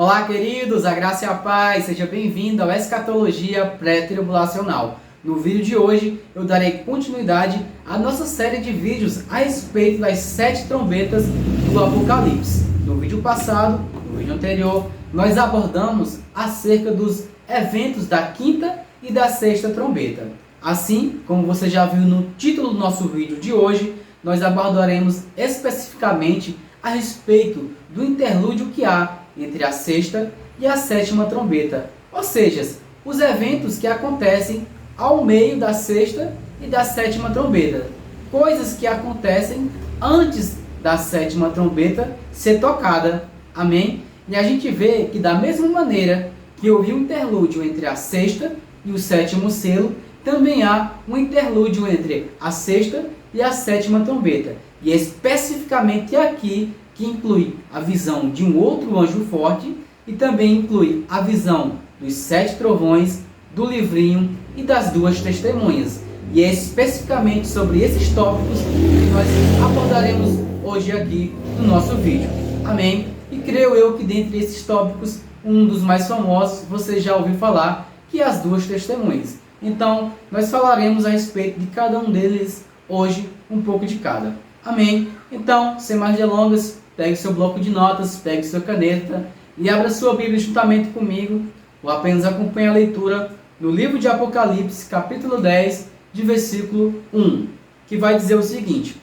Olá, queridos, a graça e a paz, seja bem-vindo ao Escatologia Pré-Tribulacional. No vídeo de hoje, eu darei continuidade à nossa série de vídeos a respeito das 7 trombetas do Apocalipse. No vídeo passado, no vídeo anterior, nós abordamos acerca dos eventos da quinta e da sexta trombeta. Assim, como você já viu no título do nosso vídeo de hoje, nós abordaremos especificamente a respeito do interlúdio que há entre a sexta e a sétima trombeta, ou seja, os eventos que acontecem ao meio da sexta e da sétima trombeta, coisas que acontecem antes da sétima trombeta ser tocada, amém? E a gente vê que da mesma maneira que houve um interlúdio entre a sexta e o sétimo selo, também há um interlúdio entre a sexta e a sétima trombeta, e especificamente aqui que inclui a visão de um outro anjo forte e também inclui a visão dos 7 trovões, do livrinho e das 2 testemunhas. E é especificamente sobre esses tópicos que nós abordaremos hoje aqui no nosso vídeo. Amém? E creio eu que dentre esses tópicos, um dos mais famosos, você já ouviu falar, que é as 2 testemunhas. Então, nós falaremos a respeito de cada um deles hoje, um pouco de cada. Amém? Então, sem mais delongas, pegue seu bloco de notas, pegue sua caneta e abra sua Bíblia juntamente comigo, ou apenas acompanhe a leitura no livro de Apocalipse, capítulo 10, de versículo 1, que vai dizer o seguinte: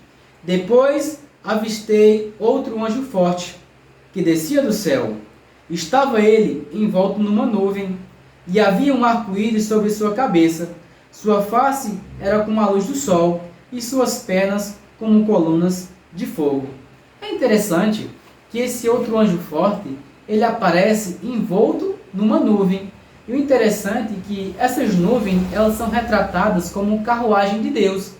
Depois avistei outro anjo forte, que descia do céu. Estava ele envolto numa nuvem, e havia um arco-íris sobre sua cabeça. Sua face era como a luz do sol, e suas pernas como colunas de fogo. É interessante que esse outro anjo forte, ele aparece envolto numa nuvem. E o interessante é que essas nuvens, elas são retratadas como carruagem de Deus,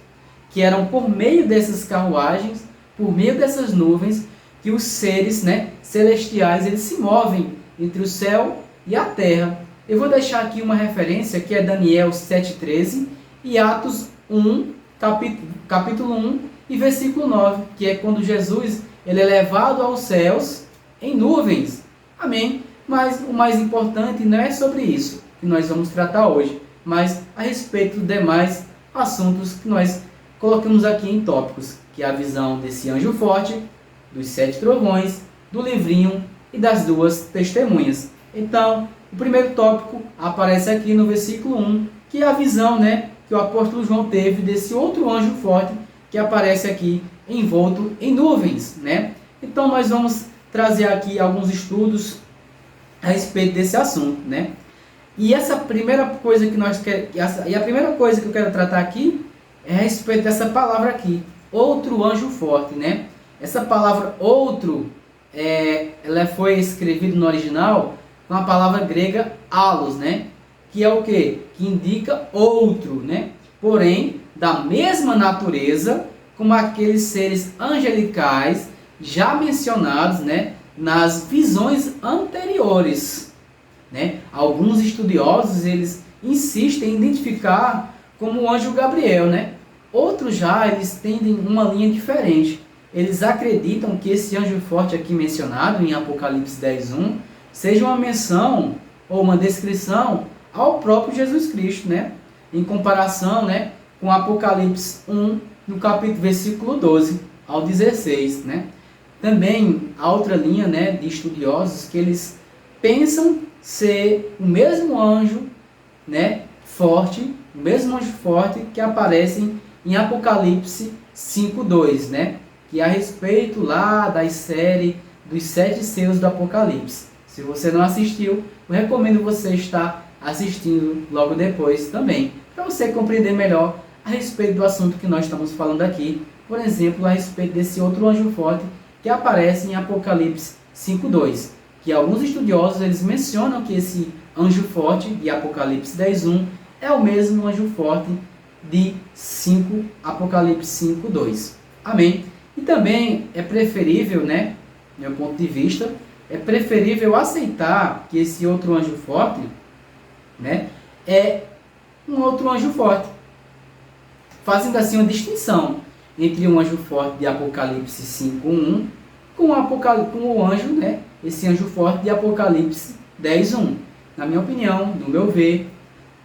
que eram por meio dessas carruagens, por meio dessas nuvens, que os seres, celestiais, eles se movem entre o céu e a terra. Eu vou deixar aqui uma referência que é Daniel 7,13 e Atos 1, capítulo 1 e versículo 9, que é quando Jesus ele é levado aos céus em nuvens. Amém? Mas o mais importante não é sobre isso que nós vamos tratar hoje, mas a respeito dos demais assuntos que nós colocamos aqui em tópicos, que é a visão desse anjo forte, dos 7 trovões, do livrinho e das 2 testemunhas. Então, o primeiro tópico aparece aqui no versículo 1, que é a visão que o apóstolo João teve desse outro anjo forte que aparece aqui envolto em nuvens. Então, nós vamos trazer aqui alguns estudos a respeito desse assunto. E essa primeira coisa que a primeira coisa que eu quero tratar aqui é a respeito dessa palavra aqui, outro anjo forte. Essa palavra outro, ela foi escrevida no original com a palavra grega allos, que é o quê? Que indica outro, porém da mesma natureza como aqueles seres angelicais já mencionados, nas visões anteriores. Alguns estudiosos eles insistem em identificar como o anjo Gabriel, Outros já eles tendem uma linha diferente. Eles acreditam que esse anjo forte aqui mencionado em Apocalipse 10:1 seja uma menção ou uma descrição ao próprio Jesus Cristo, em comparação, com Apocalipse 1, no capítulo versículo 12 ao 16, Também há outra linha, de estudiosos que eles pensam ser o mesmo anjo, forte, o mesmo anjo forte que aparece em Apocalipse 5:2, que é a respeito lá da série dos 7 selos do Apocalipse. Se você não assistiu, eu recomendo você estar assistindo logo depois também, para você compreender melhor a respeito do assunto que nós estamos falando aqui, por exemplo, a respeito desse outro anjo forte que aparece em Apocalipse 5:2, que alguns estudiosos eles mencionam que esse anjo forte de Apocalipse 10:1 é o mesmo anjo forte de Apocalipse 5:2. Amém? E também é preferível, meu ponto de vista, é preferível aceitar que esse outro anjo forte, é um outro anjo forte, fazendo assim uma distinção entre um anjo forte de Apocalipse 5:1 com o anjo esse anjo forte de Apocalipse 10:1. Na minha opinião, no meu ver,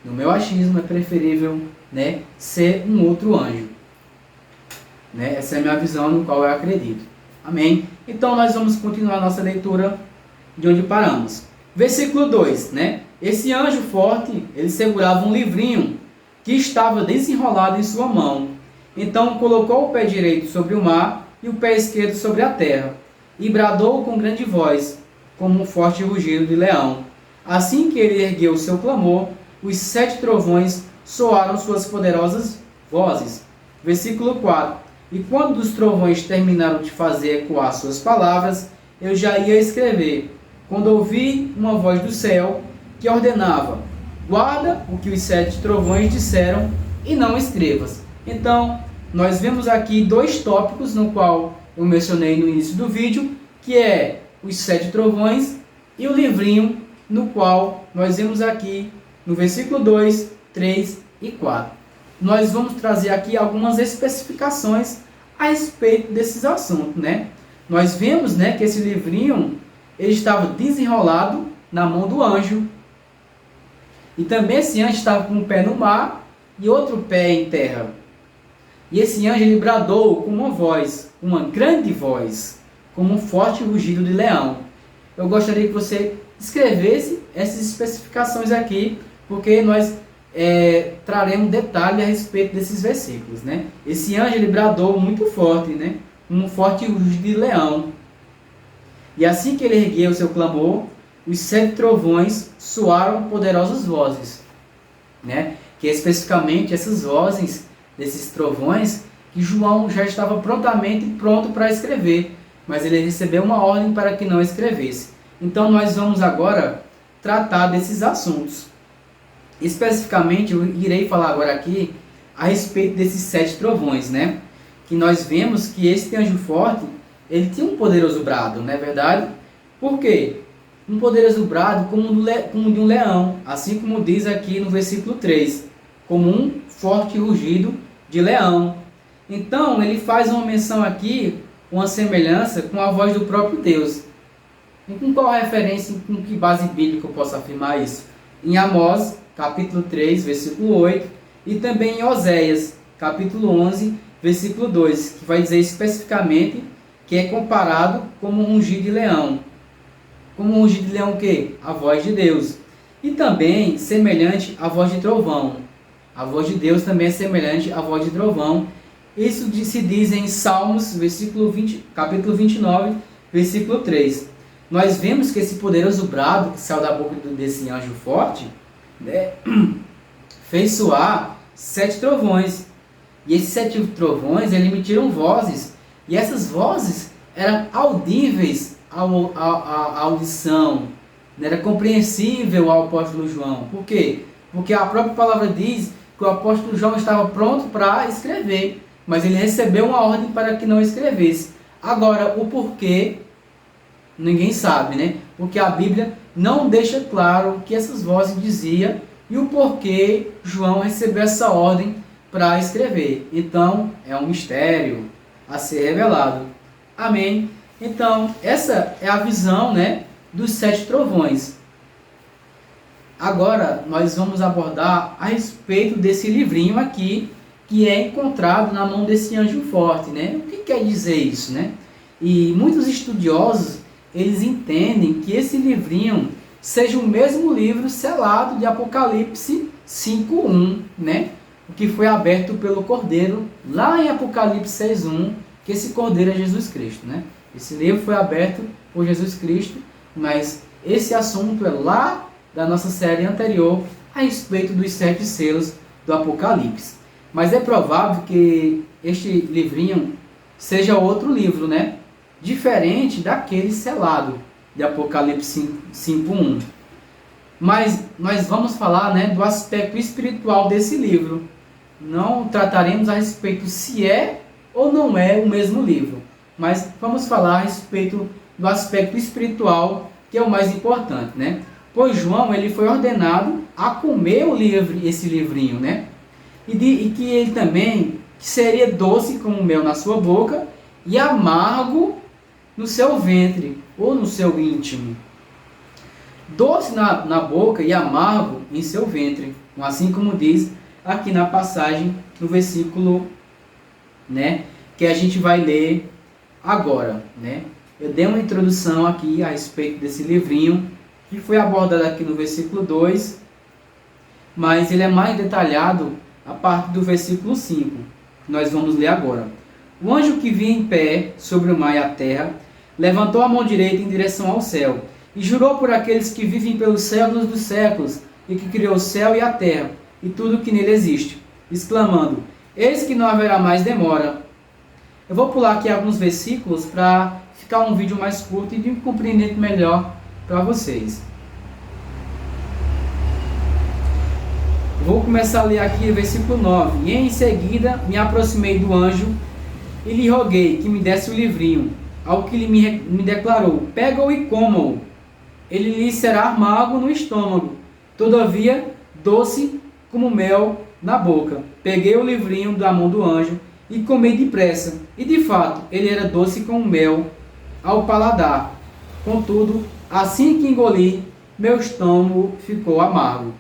no meu achismo, é preferível, né, ser um outro anjo. Né? Essa é a minha visão, no qual eu acredito. Amém? Então nós vamos continuar a nossa leitura de onde paramos. Versículo 2, né? Esse anjo forte, ele segurava um livrinho que estava desenrolado em sua mão. Então colocou o pé direito sobre o mar e o pé esquerdo sobre a terra, e bradou com grande voz, como um forte rugido de leão. Assim que ele ergueu o seu clamor, os 7 trovões soaram suas poderosas vozes. Versículo 4. E quando os trovões terminaram de fazer ecoar suas palavras, eu já ia escrever, quando ouvi uma voz do céu que ordenava: guarda o que os 7 trovões disseram e não escrevas. Então, nós vemos aqui 2 tópicos no qual eu mencionei no início do vídeo, que é os 7 trovões e o livrinho, no qual nós vemos aqui no versículo 2, 3 e 4. Nós vamos trazer aqui algumas especificações a respeito desses assuntos, né? Nós vemos, né, que esse livrinho ele estava desenrolado na mão do anjo. E também esse anjo estava com um pé no mar e outro pé em terra. E esse anjo ele bradou com uma voz, uma grande voz, como um forte rugido de leão. Eu gostaria que você escrevesse essas especificações aqui, porque nós traremos detalhe a respeito desses versículos, né? Esse anjo ele bradou muito forte, né? Um forte rugido de leão. E assim que ele ergueu o seu clamor, os 7 trovões soaram poderosas vozes, né? Que especificamente essas vozes desses trovões que João já estava pronto para escrever, mas ele recebeu uma ordem para que não escrevesse. Então nós vamos agora tratar desses assuntos. Especificamente, eu irei falar agora aqui a respeito desses 7 trovões, né? Que nós vemos que esse anjo forte, ele tinha um poderoso brado, não é verdade? Por quê? Um poderoso brado como de um leão, assim como diz aqui no versículo 3, como um forte rugido de leão. Então, ele faz uma menção aqui, uma semelhança com a voz do próprio Deus. E com qual referência, com que base bíblica eu posso afirmar isso? Em Amós, capítulo 3, versículo 8, e também em Oséias, capítulo 11, versículo 2, que vai dizer especificamente que é comparado como um rugido de leão. Como um rugido de leão o quê? A voz de Deus. E também semelhante à voz de trovão. A voz de Deus também é semelhante à voz de trovão. Isso se diz em Salmos, capítulo 29, versículo 3. Nós vemos que esse poderoso brado que saiu da boca desse anjo forte, né, fez soar 7 trovões. E esses 7 trovões eles emitiram vozes. E essas vozes eram audíveis à audição. Era compreensível ao apóstolo João. Por quê? Porque a própria palavra diz que o apóstolo João estava pronto para escrever, mas ele recebeu uma ordem para que não escrevesse. Agora, o porquê, ninguém sabe, né? Porque a Bíblia não deixa claro o que essas vozes diziam e o porquê João recebeu essa ordem para escrever. Então, é um mistério a ser revelado. Amém? Então, essa é a visão, né, dos 7 trovões. Agora, nós vamos abordar a respeito desse livrinho aqui, que é encontrado na mão desse anjo forte, né? O que quer dizer isso, né? E muitos estudiosos, eles entendem que esse livrinho seja o mesmo livro selado de Apocalipse 5:1, né? O que foi aberto pelo Cordeiro, lá em Apocalipse 6:1, que esse Cordeiro é Jesus Cristo, né? Esse livro foi aberto por Jesus Cristo, mas esse assunto é lá da nossa série anterior, a respeito dos 7 selos do Apocalipse. Mas é provável que este livrinho seja outro livro, né? Diferente daquele selado de Apocalipse 5:1. Mas nós vamos falar, né, do aspecto espiritual desse livro. Não trataremos a respeito se é ou não é o mesmo livro. Mas vamos falar a respeito do aspecto espiritual, que é o mais importante, né? Pois João ele foi ordenado a comer esse livrinho, né? E que ele também seria doce como mel na sua boca e amargo no seu ventre ou no seu íntimo. Doce na boca e amargo em seu ventre, assim como diz aqui na passagem, no versículo, né, que a gente vai ler agora, né? Eu dei uma introdução aqui a respeito desse livrinho, que foi abordado aqui no versículo 2, mas ele é mais detalhado a partir do versículo 5, que nós vamos ler agora. O anjo que vinha em pé sobre o mar e a terra, levantou a mão direita em direção ao céu, e jurou por aqueles que vivem pelos séculos dos séculos, e que criou o céu e a terra, e tudo que nele existe, exclamando: eis que não haverá mais demora. Eu vou pular aqui alguns versículos para ficar um vídeo mais curto e de um compreendimento melhor para vocês. Vou começar a ler aqui o versículo 9. E em seguida me aproximei do anjo e lhe roguei que me desse o livrinho, ao que ele me declarou: pega-o e coma-o. Ele lhe será amargo no estômago, todavia doce como mel na boca. Peguei o livrinho da mão do anjo e comi depressa. E de fato, ele era doce como mel ao paladar. Contudo, assim que engoli, meu estômago ficou amargo.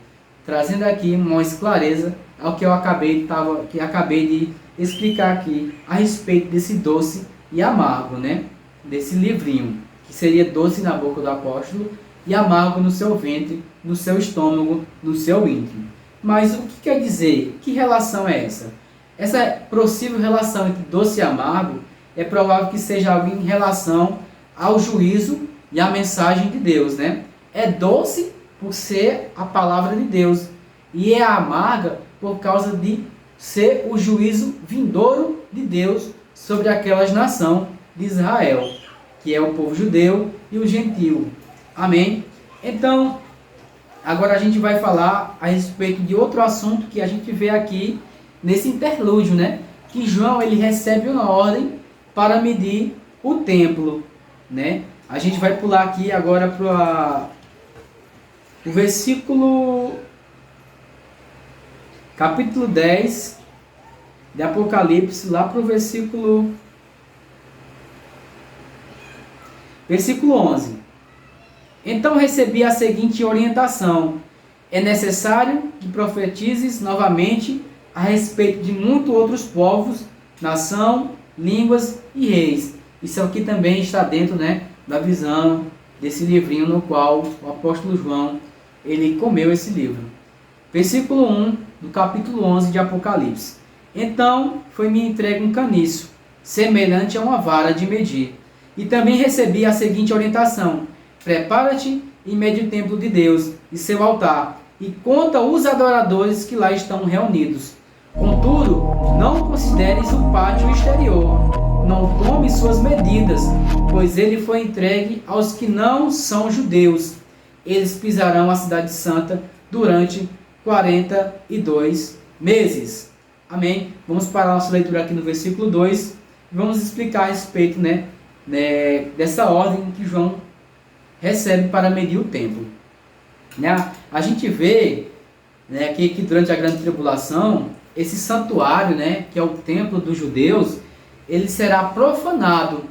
Trazendo aqui uma clareza ao que eu acabei de explicar aqui a respeito desse doce e amargo, né? Desse livrinho, que seria doce na boca do apóstolo e amargo no seu ventre, no seu estômago, no seu íntimo. Mas o que quer dizer? Que relação é essa? Essa possível relação entre doce e amargo é provável que seja algo em relação ao juízo e à mensagem de Deus, né? É doce por ser a palavra de Deus e é amarga por causa de ser o juízo vindouro de Deus sobre aquelas nação de Israel, que é o povo judeu e o gentio. Amém? Então, agora a gente vai falar a respeito de outro assunto que a gente vê aqui nesse interlúdio, né? Que João ele recebe uma ordem para medir o templo, né? A gente vai pular aqui agora para o versículo capítulo 10 de Apocalipse, lá para o versículo 11. Então recebi a seguinte orientação: é necessário que profetizes novamente a respeito de muitos outros povos, nação, línguas e reis. Isso aqui também está dentro, né, da visão desse livrinho no qual o apóstolo João ele comeu esse livro. Versículo 1 do capítulo 11 de Apocalipse. Então foi-me entregue um caniço, semelhante a uma vara de medir. E também recebi a seguinte orientação: prepara-te e mede o templo de Deus e seu altar, e conta os adoradores que lá estão reunidos. Contudo, não consideres o pátio exterior, não tome suas medidas, pois ele foi entregue aos que não são judeus. Eles pisarão a cidade santa durante 42 meses. Amém? Vamos parar nossa leitura aqui no versículo 2 e vamos explicar a respeito, né, dessa ordem que João recebe para medir o templo. Né? A gente vê, né, que durante a grande tribulação, esse santuário, né, que é o templo dos judeus, ele será profanado,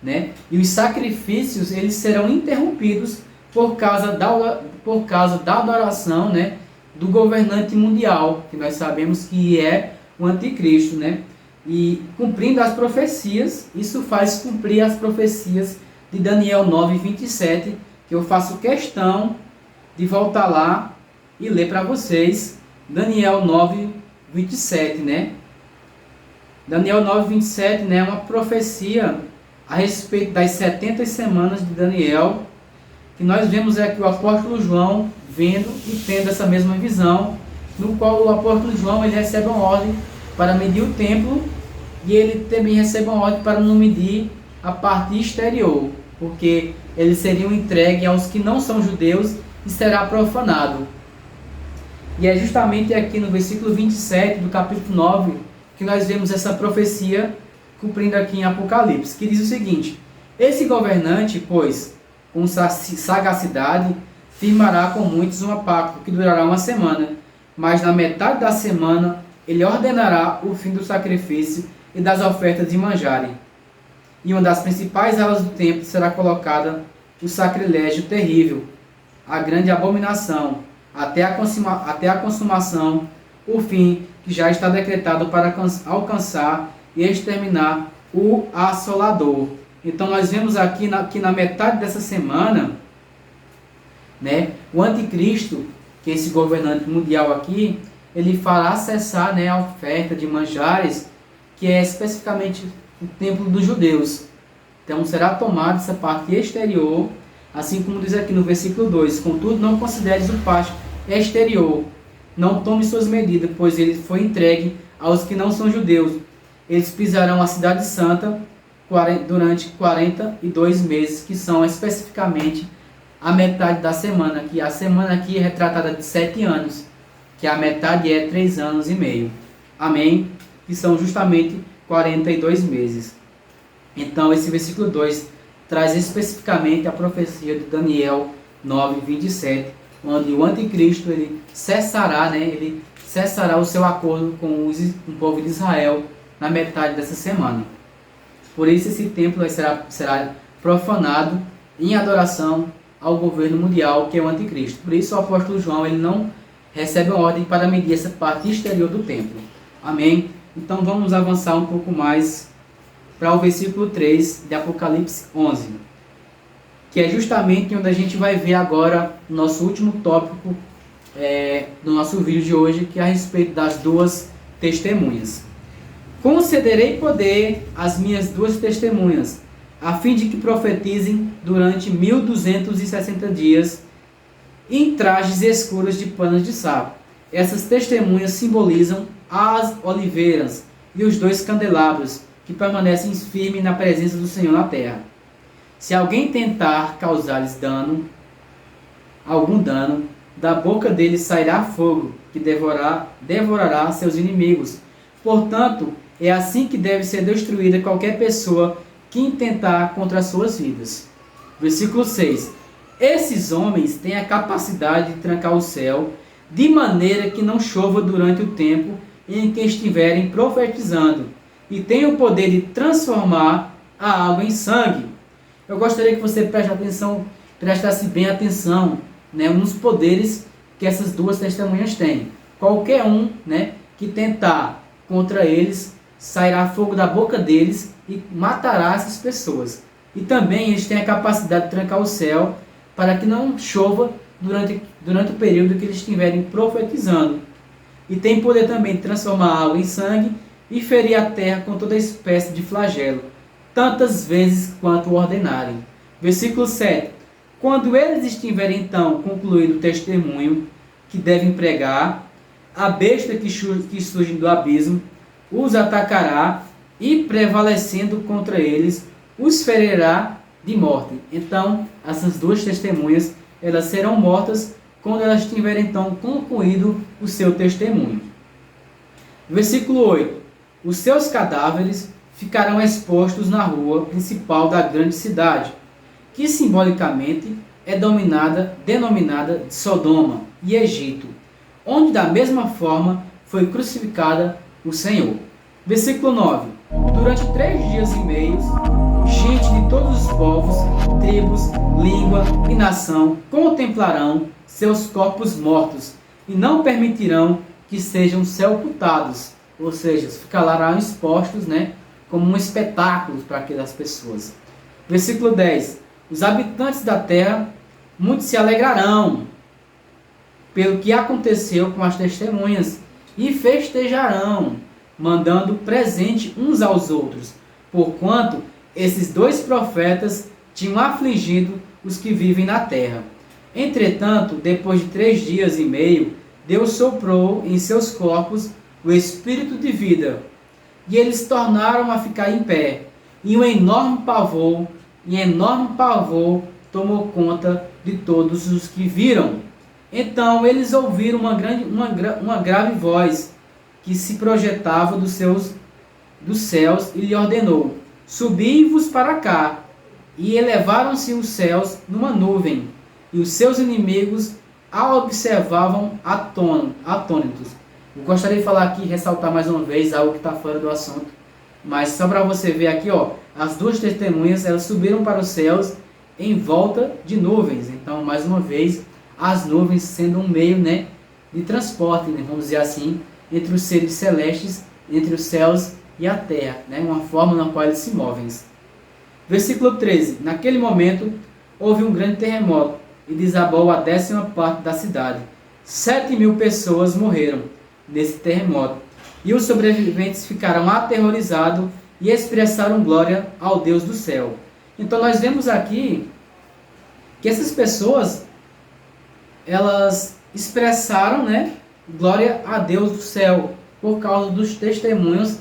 né? E os sacrifícios eles serão interrompidos por causa da adoração, né, do governante mundial, que nós sabemos que é o anticristo, né? E cumprindo as profecias, isso faz cumprir as profecias de Daniel 9:27, que eu faço questão de voltar lá e ler para vocês. Daniel 9:27, né? Daniel 9:27, né, é uma profecia a respeito das 70 semanas de Daniel, que nós vemos aqui o apóstolo João vendo e tendo essa mesma visão, no qual o apóstolo João ele recebe uma ordem para medir o templo e ele também recebe uma ordem para não medir a parte exterior, porque eles seriam entregues aos que não são judeus e será profanado. E é justamente aqui no versículo 27 do capítulo 9 que nós vemos essa profecia cumprindo aqui em Apocalipse, que diz o seguinte: esse governante, pois, com sagacidade, firmará com muitos um pacto que durará uma semana, mas na metade da semana ele ordenará o fim do sacrifício e das ofertas de manjarem. e uma das principais alas do templo será colocada o sacrilégio terrível, a grande abominação, até a consumação, o fim que já está decretado para alcançar e exterminar o assolador. Então nós vemos aqui que na metade dessa semana, né, o anticristo, que é esse governante mundial aqui, ele fará cessar, né, a oferta de manjares, que é especificamente o templo dos judeus. Então será tomada essa parte exterior, assim como diz aqui no versículo 2: contudo não consideres o pátio exterior, não tome suas medidas, pois ele foi entregue aos que não são judeus. Eles pisarão a cidade santa durante 42 meses, que são especificamente a metade da semana, que a semana aqui é retratada de 7 anos, que a metade é 3 anos e meio. Amém? Que são justamente 42 meses. Então esse versículo 2 traz especificamente a profecia de Daniel 9:27, onde o anticristo ele cessará, né, ele cessará o seu acordo com o povo de Israel na metade dessa semana. Por isso esse templo será profanado em adoração ao governo mundial, que é o anticristo. Por isso o apóstolo João ele não recebe uma ordem para medir essa parte exterior do templo. Amém? Então vamos avançar um pouco mais para o versículo 3 de Apocalipse 11, que é justamente onde a gente vai ver agora o nosso último tópico do nosso vídeo de hoje, que é a respeito das duas testemunhas. Concederei poder às minhas duas testemunhas, a fim de que profetizem durante 1260 dias em trajes escuros de panos de saco. Essas testemunhas simbolizam as oliveiras e os 2 candelabros que permanecem firmes na presença do Senhor na terra. Se alguém tentar causar-lhes algum dano, da boca deles sairá fogo, que devorará seus inimigos. Portanto, é assim que deve ser destruída qualquer pessoa que intentar contra as suas vidas. Versículo 6. Esses homens têm a capacidade de trancar o céu, de maneira que não chova durante o tempo em que estiverem profetizando, e têm o poder de transformar a água em sangue. Eu gostaria que você prestasse bem atenção, né, nos poderes que essas duas testemunhas têm. Qualquer um, né, que tentar contra eles, sairá fogo da boca deles e matará essas pessoas. E também eles têm a capacidade de trancar o céu para que não chova durante o período que eles estiverem profetizando. E tem poder também de transformar a água em sangue e ferir a terra com toda espécie de flagelo, tantas vezes quanto ordenarem. Versículo 7. Quando eles estiverem então concluído o testemunho que devem pregar, a besta que surge do abismo os atacará e, prevalecendo contra eles, os ferirá de morte. Então, essas duas testemunhas, elas serão mortas quando elas tiverem então concluído o seu testemunho. Versículo 8. Os seus cadáveres ficarão expostos na rua principal da grande cidade, que simbolicamente é denominada de Sodoma e Egito, onde da mesma forma foi crucificada o Senhor. Versículo 9. Durante 3 dias e meio, gente de todos os povos, tribos, língua e nação contemplarão seus corpos mortos e não permitirão que sejam sepultados, ou seja, ficarão expostos, né, como um espetáculo para aquelas pessoas. Versículo 10. Os habitantes da terra muito se alegrarão pelo que aconteceu com as testemunhas e festejarão, mandando presente uns aos outros, porquanto esses 2 profetas tinham afligido os que vivem na terra. Entretanto, depois de 3 dias e meio, Deus soprou em seus corpos o espírito de vida, e eles tornaram a ficar em pé, e um enorme pavor tomou conta de todos os que viram. Então eles ouviram uma grave voz que se projetava dos céus e lhe ordenou: subi-vos para cá. E elevaram-se os céus numa nuvem, e os seus inimigos a observavam atônitos. Eu gostaria de falar aqui, ressaltar mais uma vez algo que está fora do assunto, mas só para você ver aqui, ó, as duas testemunhas, elas subiram para os céus em volta de nuvens. Então, mais uma vez, as nuvens sendo um meio, né, de transporte, né, vamos dizer assim, entre os seres celestes, entre os céus e a terra, né, uma forma na qual eles se movem. Versículo 13. Naquele momento, houve um grande terremoto e desabou a 10ª parte da cidade. 7.000 pessoas morreram nesse terremoto. E os sobreviventes ficaram aterrorizados e expressaram glória ao Deus do céu. Então nós vemos aqui que essas pessoas, elas expressaram, né, glória a Deus do céu, por causa dos testemunhos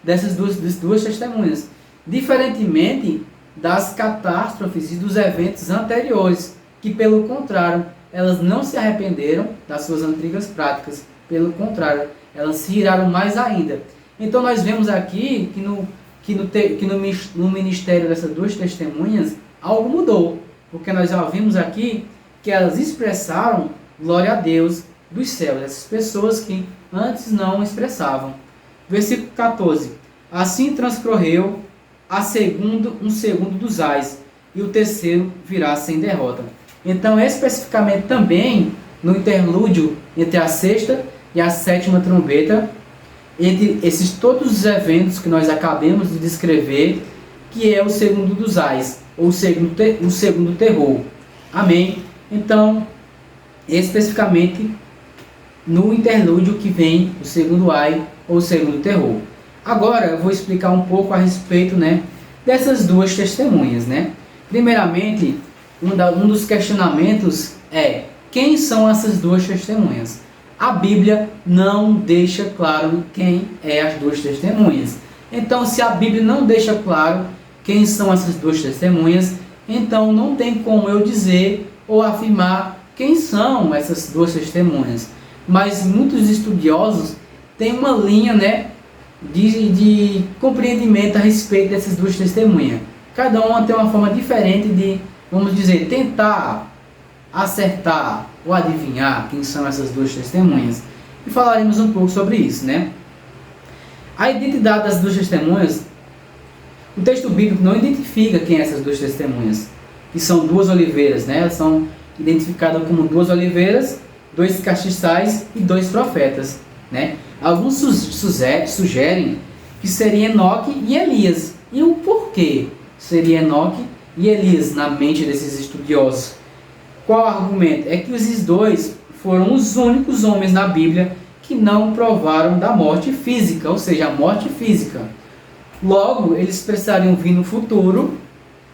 dessas duas testemunhas. Diferentemente das catástrofes e dos eventos anteriores, que pelo contrário, elas não se arrependeram das suas antigas práticas. Pelo contrário, elas se iraram mais ainda. Então nós vemos aqui que no ministério dessas duas testemunhas, algo mudou. Porque nós já vimos aqui que elas expressaram glória a Deus dos céus. Essas pessoas que antes não expressavam. Versículo 14. Assim transcorreu um segundo dos ais, e o terceiro virá sem derrota. Então, especificamente também, no interlúdio entre a 6ª e a 7ª trombeta, entre esses todos os eventos que nós acabamos de descrever, que é o segundo dos ais, ou o segundo terror. Amém? Então, especificamente no interlúdio que vem o segundo ai, ou o segundo terror. Agora, eu vou explicar um pouco a respeito, né, dessas duas testemunhas, né? Primeiramente, um dos questionamentos é: quem são essas duas testemunhas? A Bíblia não deixa claro quem é as duas testemunhas. Então, se a Bíblia não deixa claro quem são essas duas testemunhas, então não tem como eu dizer ou afirmar quem são essas duas testemunhas. Mas muitos estudiosos têm uma linha, né, de compreendimento a respeito dessas duas testemunhas. Cada uma tem uma forma diferente de, vamos dizer, tentar acertar ou adivinhar quem são essas duas testemunhas. E falaremos um pouco sobre isso, né? A identidade das duas testemunhas, o texto bíblico não identifica quem são essas duas testemunhas, que são duas oliveiras, né? Elas são identificadas como duas oliveiras, dois castiçais e dois profetas, né? Alguns sugerem que seria Enoque e Elias. E o porquê seria Enoque e Elias na mente desses estudiosos? Qual o argumento? É que esses dois foram os únicos homens na Bíblia que não provaram da morte física, ou seja, a morte física. Logo, eles precisariam vir no futuro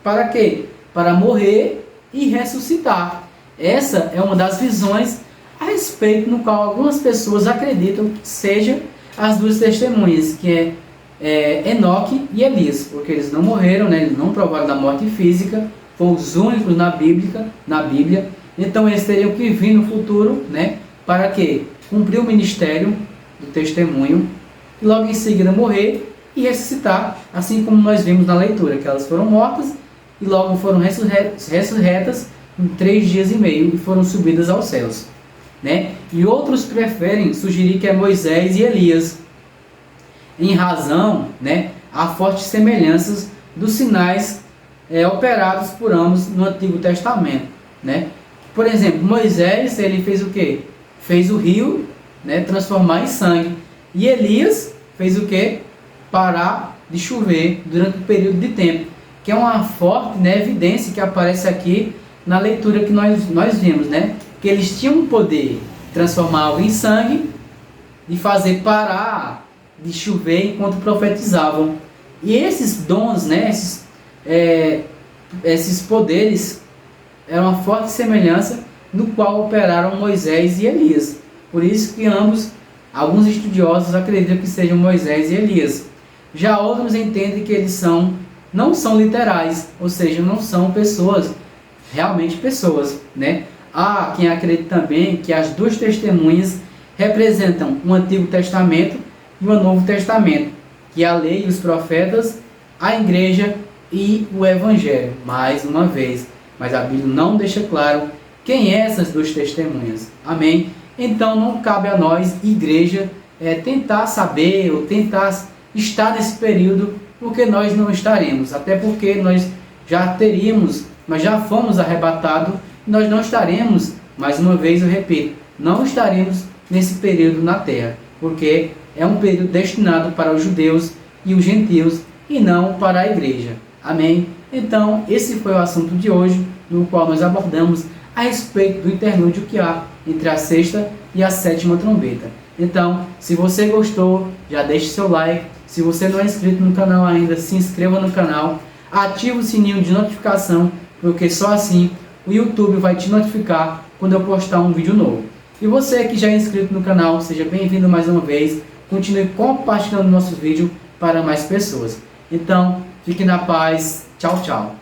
para quê? Para morrer e ressuscitar. Essa é uma das visões a respeito no qual algumas pessoas acreditam que seja as duas testemunhas, que é Enoque e Elias, porque eles não morreram, né? Eles não provaram da morte física, foram os únicos na Bíblia, então eles teriam que vir no futuro, né? Para quê? Cumprir o ministério do testemunho e logo em seguida morrer e ressuscitar, assim como nós vimos na leitura, que elas foram mortas e logo foram ressurretas em 3 dias e meio e foram subidas aos céus, né? E outros preferem sugerir que é Moisés e Elias, em razão, né, a fortes semelhanças dos sinais operados por ambos no Antigo Testamento, né? Por exemplo, Moisés, ele fez o quê? Fez o rio, né, transformar em sangue. E Elias fez o quê? Parar de chover durante um período de tempo, que é uma forte, né, evidência que aparece aqui na leitura que nós vimos, né? Que eles tinham o poder de transformar água em sangue e fazer parar de chover enquanto profetizavam. E esses dons, né, esses poderes eram uma forte semelhança no qual operaram Moisés e Elias. Por isso que alguns estudiosos acreditam que sejam Moisés e Elias. Já outros entendem que eles não são literais, ou seja, não são pessoas, realmente pessoas, né? Há quem acredita também que as duas testemunhas representam o Antigo Testamento e o Novo Testamento, que é a lei e os profetas, a igreja e o Evangelho, mais uma vez. Mas a Bíblia não deixa claro quem é essas duas testemunhas. Amém? Então não cabe a nós, igreja, tentar saber ou tentar estar nesse período porque nós não estaremos, até porque nós já fomos arrebatados, nós não estaremos, mais uma vez eu repito, não estaremos nesse período na terra, porque é um período destinado para os judeus e os gentios e não para a igreja. Amém? Então, esse foi o assunto de hoje, no qual nós abordamos a respeito do interlúdio que há entre a sexta e a sétima trombeta. Então, se você gostou, já deixe seu like. Se você não é inscrito no canal ainda, se inscreva no canal. Ative o sininho de notificação, porque só assim o YouTube vai te notificar quando eu postar um vídeo novo. E você que já é inscrito no canal, seja bem-vindo mais uma vez. Continue compartilhando nossos vídeos para mais pessoas. Então, fique na paz. Tchau, tchau.